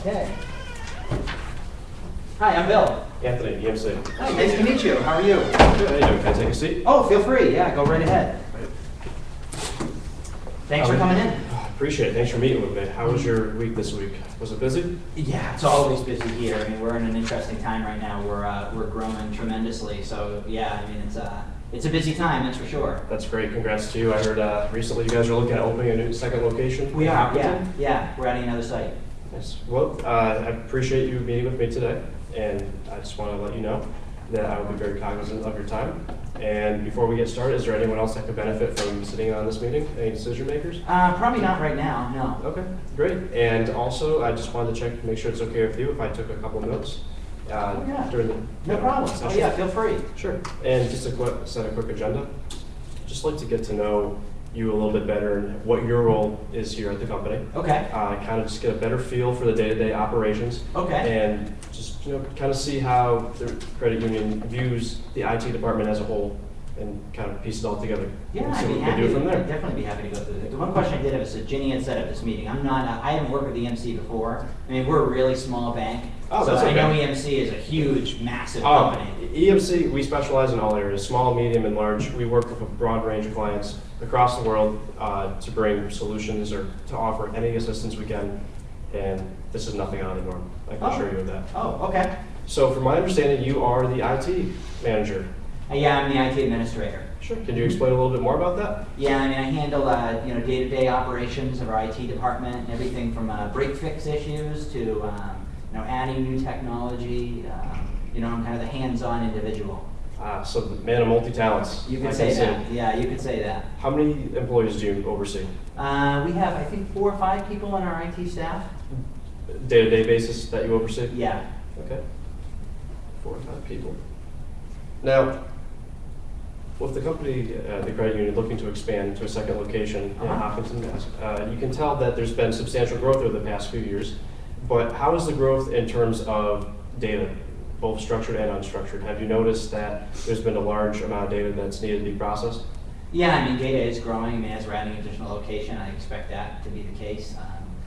Okay. Hi, I'm Bill. Anthony, EMC. Hi, nice to meet you. How are you? Good, how you doing? Can I take a seat? Oh, feel free. Yeah, go right ahead. Thanks for coming in. Appreciate it. Thanks for meeting with me. How was your week this week? Was it busy? Yeah, it's always busy here. I mean, we're in an interesting time right now. We're growing tremendously. So yeah, I mean, it's a busy time, that's for sure. That's great. Congrats to you. I heard recently you guys are looking at opening a new second location. We are. Yeah. We're adding another site. Yes. Well, I appreciate you meeting with me today, and I just want to let you know that I will be very cognizant of your time. And before we get started, is there anyone else that could benefit from sitting on this meeting? Any decision makers? Probably not right now, no. Okay, great. And also, I just wanted to check, make sure it's okay with you if I took a couple notes during the No problem. session. Oh yeah, feel free. Sure. And just to set a quick agenda, just like to get to know you a little bit better and what your role is here at the company. Okay. Kind of just get a better feel for the day-to-day operations. Okay. And just kind of see how the credit union views the IT department as a whole and kind of piece it all together. Yeah, and I'd see be what we can happy. do from there. I'd definitely be happy to go through that. The one question I did have is that Ginny had set up this meeting. I haven't worked with EMC before. I mean, we're a really small bank. Oh, so that's okay. I know EMC is a huge, massive company. EMC, we specialize in all areas, small, medium, and large. We work with a broad range of clients across the world to bring solutions or to offer any assistance we can. And this is nothing out of the norm. I can assure you of that. Oh, okay. So from my understanding, you are the IT manager. Yeah, I'm the IT administrator. Sure. Can you explain a little bit more about that? Yeah, I mean, I handle day-to-day operations of our IT department, everything from break fix issues to adding new technology. I'm kind of the hands-on individual. So the man of multi-talents. You could say that. Yeah, you could say that. How many employees do you oversee? We have, I think, 4 or 5 people on our IT staff. Day-to-day basis that you oversee? Yeah. Okay. 4 or 5 people. Now, with the company, the credit union, looking to expand to a second location in Hopkinton, Mass., you can tell that there's been substantial growth over the past few years. But how is the growth in terms of data, both structured and unstructured? Have you noticed that there's been a large amount of data that's needed to be processed? Yeah, I mean, data is growing. I mean, as we're adding an additional location, I expect that to be the case.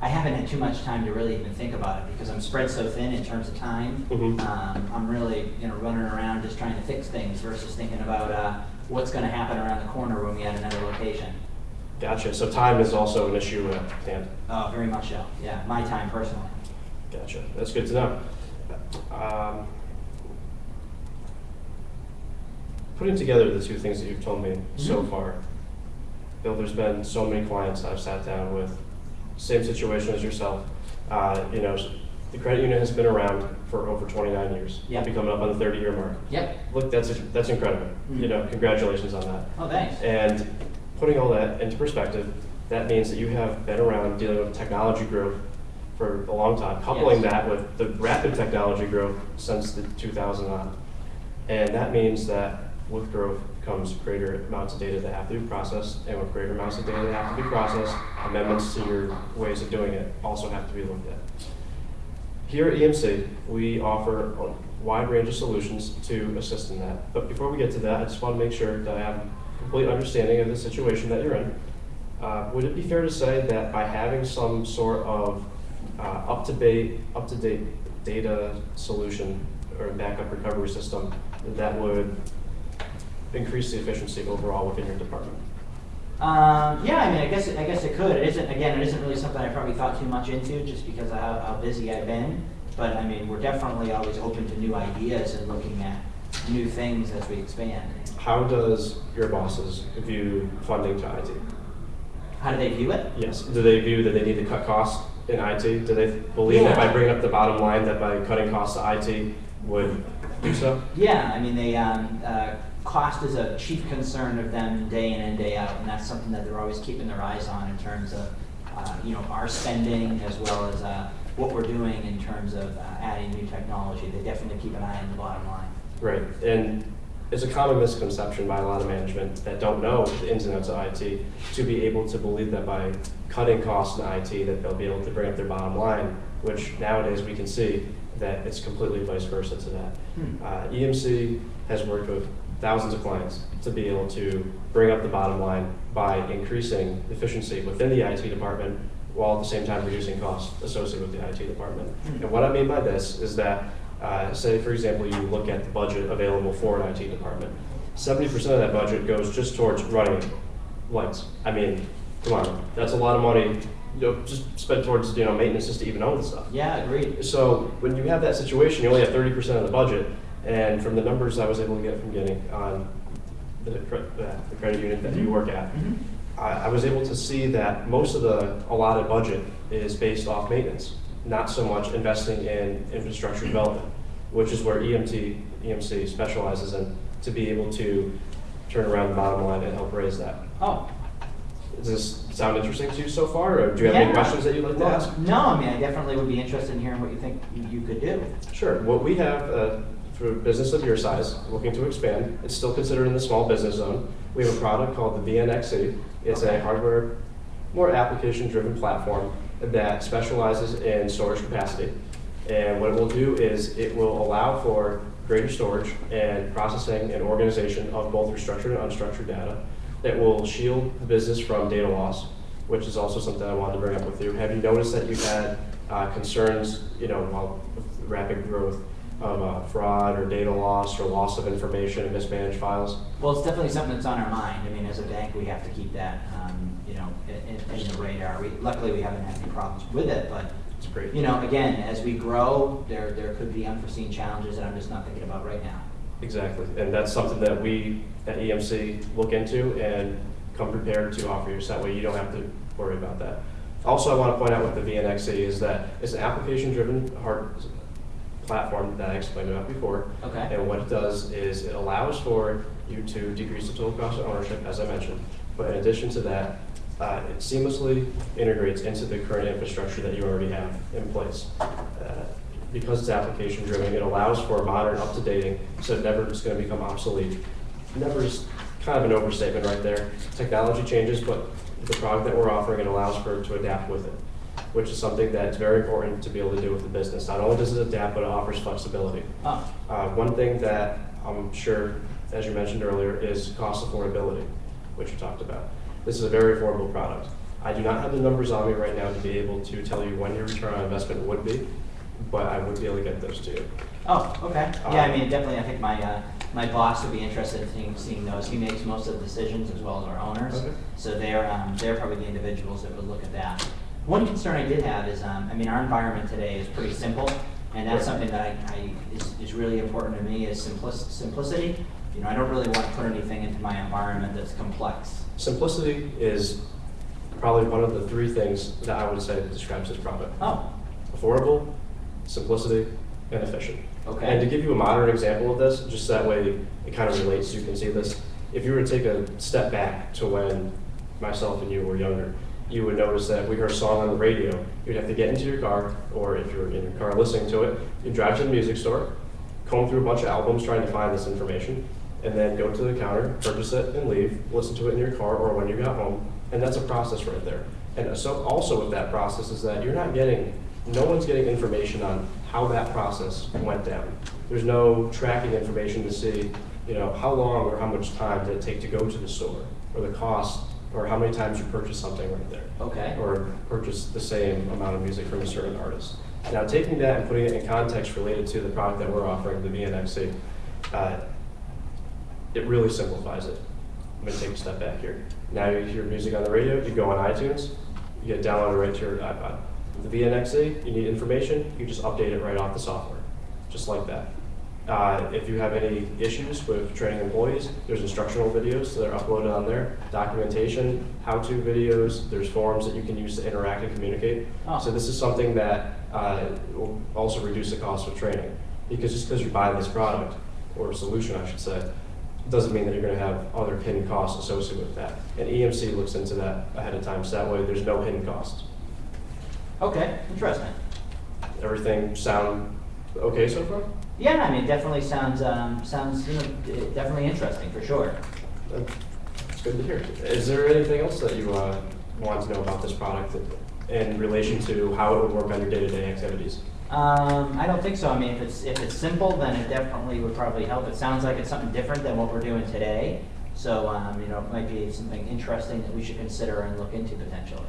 I haven't had too much time to really even think about it because I'm spread so thin in terms of time. Mm-hmm. I'm really, running around just trying to fix things versus thinking about what's going to happen around the corner when we add another location. Gotcha. So time is also an issue at hand. Oh, very much so. Yeah, my time personally. Gotcha. That's good to know. Putting together the two things that you've told me so far, Bill, there's been so many clients I've sat down with, same situation as yourself. The credit union has been around for over 29 years. Yep. Be coming up on the 30-year mark. Yep. Look, that's incredible. Congratulations on that. Oh, thanks. And putting all that into perspective, that means that you have been around dealing with technology growth for a long time, coupling that with the rapid technology growth since the 2000 on. And that means that with growth comes greater amounts of data that have to be processed, and with greater amounts of data that have to be processed, amendments to your ways of doing it also have to be looked at. Here at EMC, we offer a wide range of solutions to assist in that. But before we get to that, I just want to make sure that I have a complete understanding of the situation that you're in. Would it be fair to say that by having some sort of up-to-date data solution or backup recovery system, that would increase the efficiency overall within your department? Yeah, I mean, I guess it could. It isn't really something I probably thought too much into just because of how busy I've been. But I mean, we're definitely always open to new ideas and looking at new things as we expand. How does your bosses view funding to IT? How do they view it? Yes. Do they view that they need to cut costs in IT? Do they believe that by bringing up the bottom line, that by cutting costs to IT would do so? Yeah, I mean, cost is a chief concern of them day in and day out, and that's something that they're always keeping their eyes on in terms of our spending as well as what we're doing in terms of adding new technology. They definitely keep an eye on the bottom line. Right, and it's a common misconception by a lot of management that don't know the ins and outs of IT to be able to believe that by cutting costs in IT that they'll be able to bring up their bottom line, which nowadays we can see that it's completely vice versa to that. EMC has worked with thousands of clients to be able to bring up the bottom line by increasing efficiency within the IT department while at the same time reducing costs associated with the IT department. And what I mean by this is that, say for example, you look at the budget available for an IT department. 70% of that budget goes just towards running lights. I mean, come on, that's a lot of money, just spent towards maintenance just to even own the stuff. Yeah, agreed. So when you have that situation, you only have 30% of the budget, and from the numbers I was able to get from getting on the credit union that you work at, I was able to see that most of the allotted budget is based off not so much investing in infrastructure development, which is where EMC specializes in, to be able to turn around the bottom line and help raise that. Oh. Does this sound interesting to you so far, or do you have any questions that you'd like to ask? No, I mean, I definitely would be interested in hearing what you think you could do. Sure. What we have for a business of your size, looking to expand, it's still considered in the small business zone. We have a product called the VNXC. It's a hardware, more application-driven platform that specializes in storage capacity. And what it will do is it will allow for greater storage and processing and organization of both restructured and unstructured data that will shield the business from data loss, which is also something I wanted to bring up with you. Have you noticed that you've had concerns, with rapid growth of fraud or data loss or loss of information and mismanaged files? Well, it's definitely something that's on our mind. I mean, as a bank, we have to keep that, in the radar. Luckily, we haven't had any problems with it, but It's great. Again, as we grow, there could be unforeseen challenges that I'm just not thinking about right now. Exactly, and that's something that we at EMC look into and come prepared to offer you, so that way you don't have to worry about that. Also, I want to point out with the VNXC is that it's an application-driven hard platform that I explained about before. Okay. And what it does is it allows for you to decrease the total cost of ownership, as I mentioned. But in addition to that, it seamlessly integrates into the current infrastructure that you already have in place. Because it's application-driven, it allows for modern up-to-dating, so it never is going to become obsolete. Never is kind of an overstatement right there. Technology changes, but the product that we're offering, it allows for it to adapt with it, which is something that's very important to be able to do with the business. Not only does it adapt, but it offers flexibility. Oh. One thing that I'm sure, as you mentioned earlier, is cost affordability, which you talked about. This is a very affordable product. I do not have the numbers on me right now to be able to tell you when your return on investment would be, but I would be able to get those to you. Oh, okay. Yeah, I mean, definitely, I think my boss would be interested in seeing those. He makes most of the decisions as well as our owners. Okay. So they're probably the individuals that would look at that. One concern I did have is, our environment today is pretty simple, and that's something that is really important to me is simplicity. I don't really want to put anything into my environment that's complex. Simplicity is probably one of the three things that I would say describes this product. Oh. Affordable, simplicity, and efficient. Okay. And to give you a modern example of this, just that way it kind of relates, you can see this. If you were to take a step back to when myself and you were younger, you would notice that we heard a song on the radio. You'd have to get into your car, or if you were in your car listening to it, you'd drive to the music store, comb through a bunch of albums trying to find this information, and then go to the counter, purchase it, and leave, listen to it in your car or when you got home, and that's a process right there. And so also with that process is that no one's getting information on how that process went down. There's no tracking information to see, how long or how much time did it take to go to the store, or the cost, or how many times you purchased something right there. Okay. Or purchased the same amount of music from a certain artist. Now taking that and putting it in context related to the product that we're offering, the VNXC, it really simplifies it. I'm going to take a step back here. Now you hear music on the radio, you go on iTunes, you get it downloaded right to your iPod. With the VNXC, you need information, you just update it right off the software, just like that. If you have any issues with training employees, there's instructional videos that are uploaded on there, documentation, how-to videos, there's forums that you can use to interact and communicate. Oh. So this is something that will also reduce the cost of training. Because just because you buy this product, or solution I should say, doesn't mean that you're going to have other hidden costs associated with that. And EMC looks into that ahead of time, so that way there's no hidden costs. Okay, interesting. Everything sound okay so far? Yeah, I mean, it definitely sounds definitely interesting for sure. That's good to hear. Is there anything else that you want to know about this product in relation to how it would work on your day-to-day activities? I don't think so. I mean, if it's simple, then it definitely would probably help. It sounds like it's something different than what we're doing today. So, it might be something interesting that we should consider and look into potentially.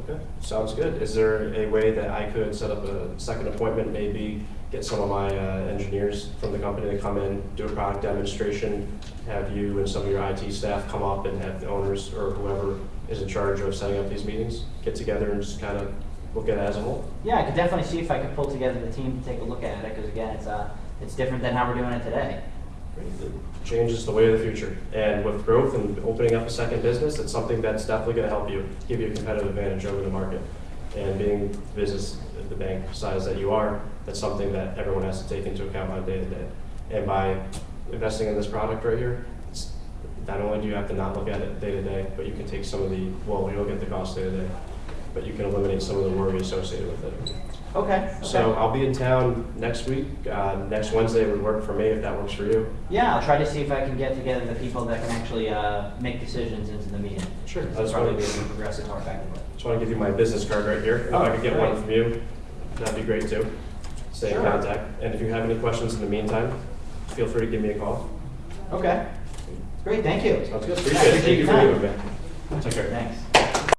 Okay, sounds good. Is there a way that I could set up a second appointment, maybe get some of my engineers from the company to come in, do a product demonstration, have you and some of your IT staff come up and have the owners or whoever is in charge of setting up these meetings get together and just kind of look at it as a whole? Yeah, I could definitely see if I could pull together the team to take a look at it, because again, it's different than how we're doing it today. Change is the way of the future. And with growth and opening up a second business, it's something that's definitely going to help you, give you a competitive advantage over the market. And being the business, the bank size that you are, that's something that everyone has to take into account on a day-to-day. And by investing in this product right here, not only do you have to not look at it day-to-day, but you can take some of the, well, you'll get the cost day-to-day, but you can eliminate some of the worry associated with it. Okay. So I'll be in town next week. Next Wednesday would work for me if that works for you. Yeah, I'll try to see if I can get together the people that can actually make decisions into the meeting. Sure. That'll probably be progressive more effectively. Just want to give you my business card right here. If I could get one from you, that'd be great too. Stay in contact. And if you have any questions in the meantime, feel free to give me a call. Okay. Great, thank you. Sounds good. Appreciate it. Thank you for being with me. Take care. Thanks.